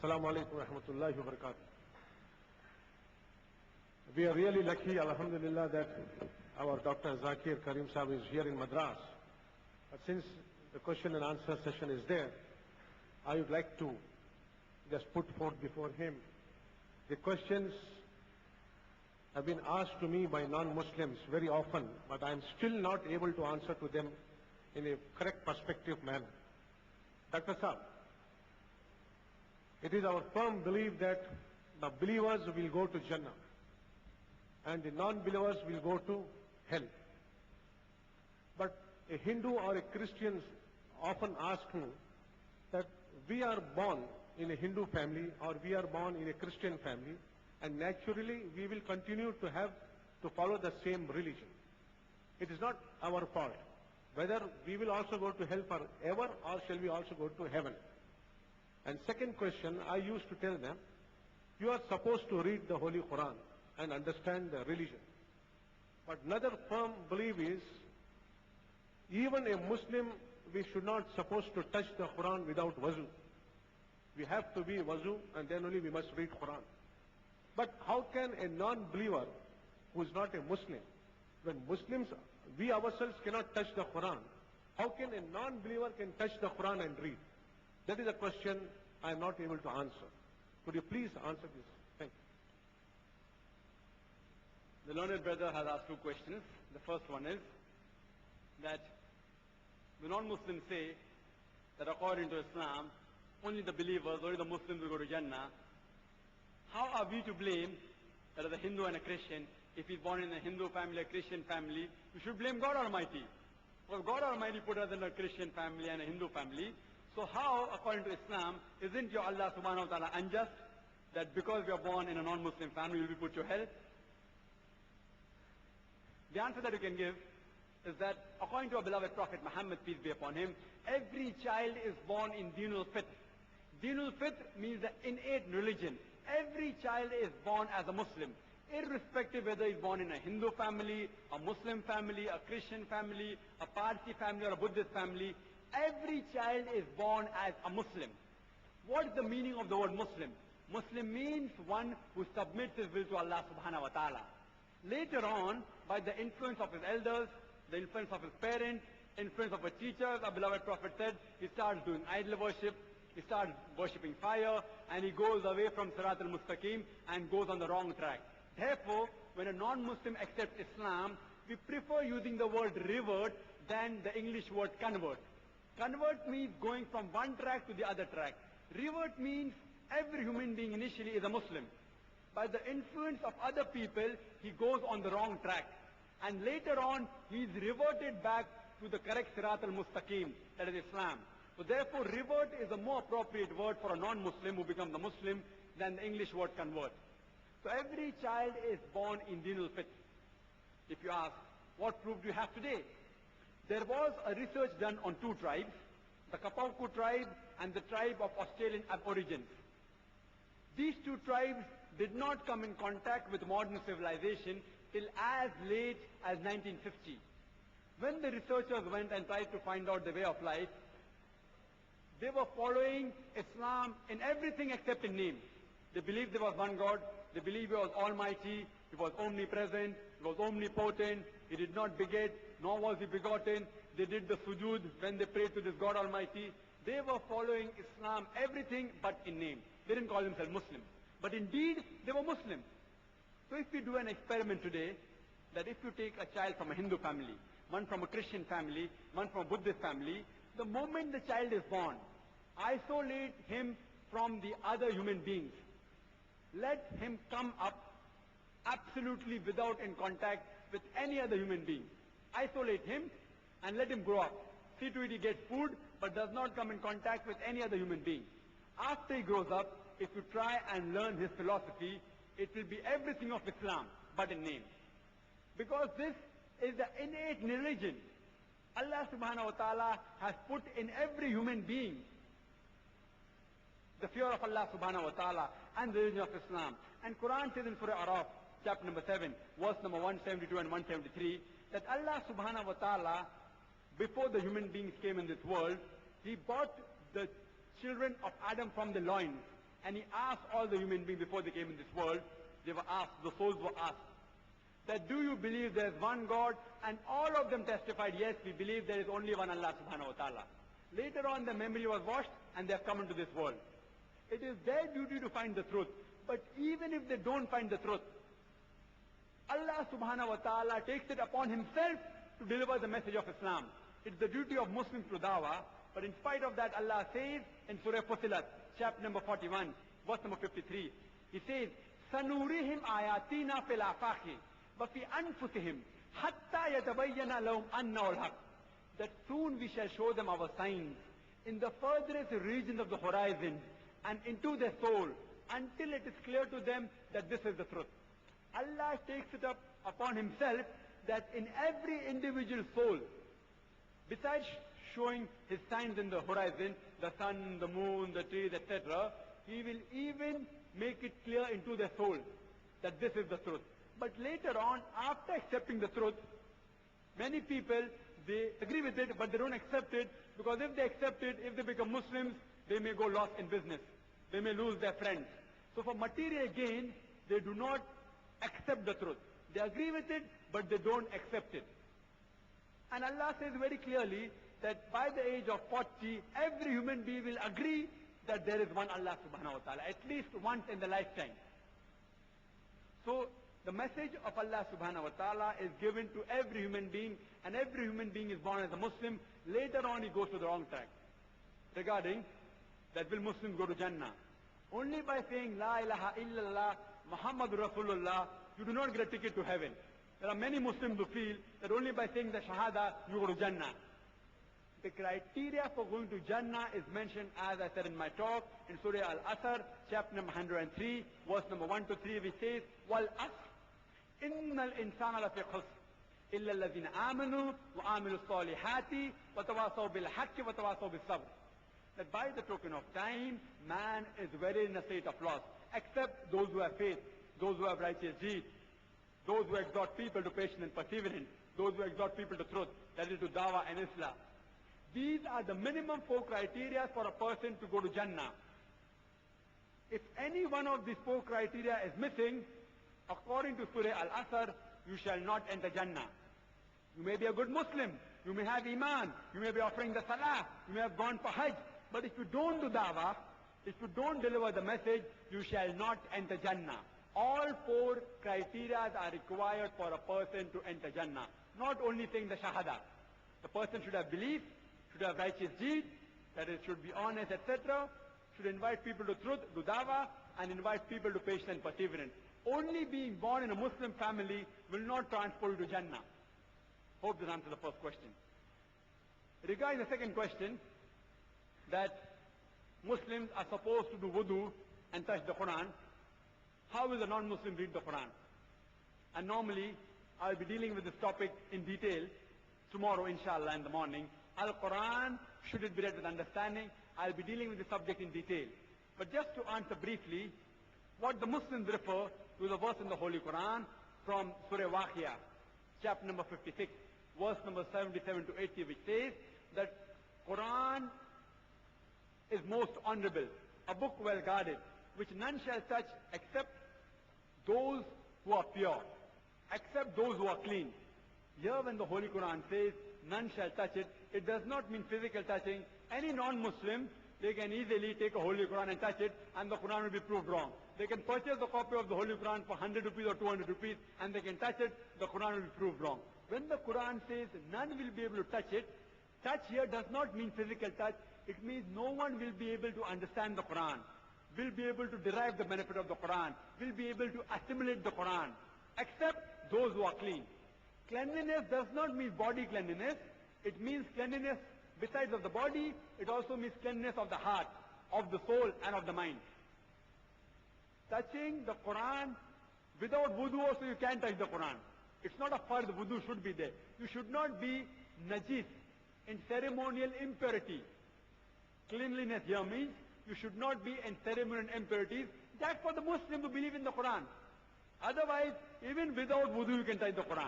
Assalamu alaikum wa rahmatullahi wa barakatuh. We are really lucky, alhamdulillah, that our Dr. Zakir Karim Sahib is here in Madras. But since the question and answer session is there, I would like to just put forth before him the questions have been asked to me by non-Muslims very often, but I am still not able to answer to them in a correct perspective manner. Dr. Sahib, it is our firm belief that the believers will go to Jannah and the non-believers will go to hell. But a Hindu or a Christian often ask me that we are born in a Hindu family or we are born in a Christian family, and naturally we will continue to follow the same religion. It is not our fault whether we will also go to hell forever or shall we also go to heaven. And second question, I used to tell them, you are supposed to read the Holy Quran and understand the religion. But another firm belief is, even a Muslim, we should not supposed to touch the Quran without wuzu. We have to be wuzu and then only we must read Quran. But how can a non-believer who is not a Muslim, when Muslims, we ourselves cannot touch the Quran, how can a non-believer can touch the Quran and read? That is a question I am not able to answer. Could you please answer this? Thank you. The learned brother has asked two questions. The first one is that the non-Muslims say that according to Islam, only the believers, only the Muslims will go to Jannah. How are we to blame that as a Hindu and a Christian, if he's born in a Hindu family, a Christian family, we should blame God Almighty. Because God Almighty put us in a Christian family and a Hindu family. So how, according to Islam, isn't your Allah subhanahu wa ta'ala unjust that because we are born in a non-Muslim family, will be put to hell? The answer that you can give is that according to our beloved Prophet Muhammad, peace be upon him, every child is born in Dinul Fitr. Dinul Fitr means the innate religion. Every child is born as a Muslim, irrespective whether he's born in a Hindu family, a Muslim family, a Christian family, a Parsi family or a Buddhist family. Every child is born as a Muslim. What is the meaning of the word Muslim? Muslim means one who submits his will to Allah subhanahu wa ta'ala. Later on, by the influence of his elders, the influence of his parents, influence of his teachers, our beloved Prophet said, he starts doing idol worship, he starts worshipping fire, and he goes away from Sirat al-Mustaqim and goes on the wrong track. Therefore, when a non-Muslim accepts Islam, we prefer using the word revert than the English word convert. Convert means going from one track to the other track. Revert means every human being initially is a Muslim. By the influence of other people, he goes on the wrong track. And later on, he is reverted back to the correct Sirat al-Mustaqim, that is Islam. So therefore, revert is a more appropriate word for a non-Muslim who becomes a Muslim than the English word convert. So every child is born in Dinul Fitr. If you ask, what proof do you have today? There was a research done on two tribes, the Kapauku tribe and the tribe of Australian Aborigines. These two tribes did not come in contact with modern civilization till as late as 1950. When the researchers went and tried to find out the way of life, they were following Islam in everything except in name. They believed there was one God, they believed he was almighty, he was omnipresent, he was omnipotent, he did not beget, nor was he begotten. They did the sujood when they prayed to this God Almighty. They were following Islam, everything but in name. They didn't call themselves Muslims. But indeed, they were Muslims. So if we do an experiment today, that if you take a child from a Hindu family, one from a Christian family, one from a Buddhist family, the moment the child is born, isolate him from the other human beings. Let him come up absolutely without in contact with any other human being. Isolate him and let him grow up. See to it he gets food, but does not come in contact with any other human being. After he grows up, if you try and learn his philosophy, it will be everything of Islam, but in name. Because this is the innate religion. Allah subhanahu wa ta'ala has put in every human being the fear of Allah subhanahu wa ta'ala and the religion of Islam. And Quran says in Surah Araf, chapter number 7, verse number 172 and 173, that Allah subhanahu wa ta'ala, before the human beings came in this world, he brought the children of Adam from the loins And he asked all the human beings before they came in this world, they were asked, the souls were asked, that do you believe there is one God? And all of them testified, yes, we believe there is only one Allah subhanahu wa ta'ala. Later on, the memory was washed and they have come into this world. It is their duty to find the truth. But even if they don't find the truth, Allah subhanahu wa ta'ala takes it upon himself to deliver the message of Islam. It's the duty of Muslims to dawah. But in spite of that, Allah says in Surah Fussilat, chapter number 41, verse number 53, He says, سَنُورِهِمْ آيَاتِنَا فِي الْآفَاقِ وَفِي أَنفُسِهِمْ حَتَّى يَتَبَيَّنَ لَهُمْ أَنَّهُ الْحَقُّ. That soon we shall show them our signs in the furthest regions of the horizon and into their soul until it is clear to them that this is the truth. Allah takes it up upon himself that in every individual soul, besides showing his signs in the horizon, the sun, the moon, the trees, etc., he will even make it clear into their soul that this is the truth. But later on, after accepting the truth, many people, they agree with it, but they don't accept it, because if they accept it, if they become Muslims, they may go lost in business. They may lose their friends. So for material gain, they do not accept the truth. They agree with it, but they don't accept it. And Allah says very clearly that by the age of 40, every human being will agree that there is one Allah subhanahu wa ta'ala, at least once in the lifetime. So the message of Allah subhanahu wa ta'ala is given to every human being, and every human being is born as a Muslim. Later on he goes to the wrong track. Regarding that, will Muslims go to Jannah? Only by saying La ilaha illallah Muhammadur Rasulullah, you do not get a ticket to heaven. There are many Muslims who feel that only by saying the Shahada, you go to Jannah. The criteria for going to Jannah is mentioned, as I said in my talk, in Surah Al-Asr, chapter number 103, verse number 1 to 3, which says, وَالْأَصْرِ إِنَّ الْإِنسَانَ لَفِي خُسْرٍ إِلَّا الَّذِينَ آمَنُوا وَعَمِلُوا الصَّالِحَاتِ وَتَوَاصَوْا بِالْحَقِّ وَتَوَاصَوْا بِالصَّبْرِ. That by the token of time, man is very in a state of loss, except those who have faith, those who have righteous deeds, those who exhort people to patience and perseverance, those who exhort people to truth, that is to dawah and Islam. These are the minimum 4 criteria for a person to go to Jannah. If any one of these 4 criteria is missing, according to Surah Al-Asr, you shall not enter Jannah. You may be a good Muslim, you may have Iman, you may be offering the Salah, you may have gone for Hajj, but if you don't do dawah, if you don't deliver the message, you shall not enter Jannah. All 4 criteria are required for a person to enter Jannah. Not only saying the Shahada. The person should have belief, should have righteous deeds, that is, should be honest, etc., should invite people to truth, do dawah, and invite people to patience and perseverance. Only being born in a Muslim family will not transport you to Jannah. Hope this answers the first question. Regarding the second question, that Muslims are supposed to do wudu and touch the Quran, how will the non-Muslim read the Quran? And normally, I'll be dealing with this topic in detail tomorrow, inshallah, in the morning. Al-Quran, should it be read with understanding? I'll be dealing with the subject in detail. But just to answer briefly, what the Muslims refer to the verse in the Holy Quran from Surah Waqia, chapter number 56, verse number 77 to 80, which says that Quran is most honorable, a book well guarded, which none shall touch except those who are pure, except those who are clean. Here when the Holy Quran says none shall touch it, it does not mean physical touching. Any non-Muslim, they can easily take a Holy Quran and touch it, and the Quran will be proved wrong. They can purchase the copy of the Holy Quran for 100 rupees or 200 rupees, and they can touch it, the Quran will be proved wrong. When the Quran says none will be able to touch it, touch here does not mean physical touch. It means no one will be able to understand the Quran, will be able to derive the benefit of the Quran, will be able to assimilate the Quran, except those who are clean. Cleanliness does not mean body cleanliness. It means cleanliness besides of the body. It also means cleanliness of the heart, of the soul, and of the mind. Touching the Quran without wudu also you can't touch the Quran. It's not a fard, wudu should be there. You should not be najis, in ceremonial impurity. Cleanliness here means you should not be in ceremonial impurities. That's for the Muslim who believe in the Quran. Otherwise, even without wudu you can touch the Quran.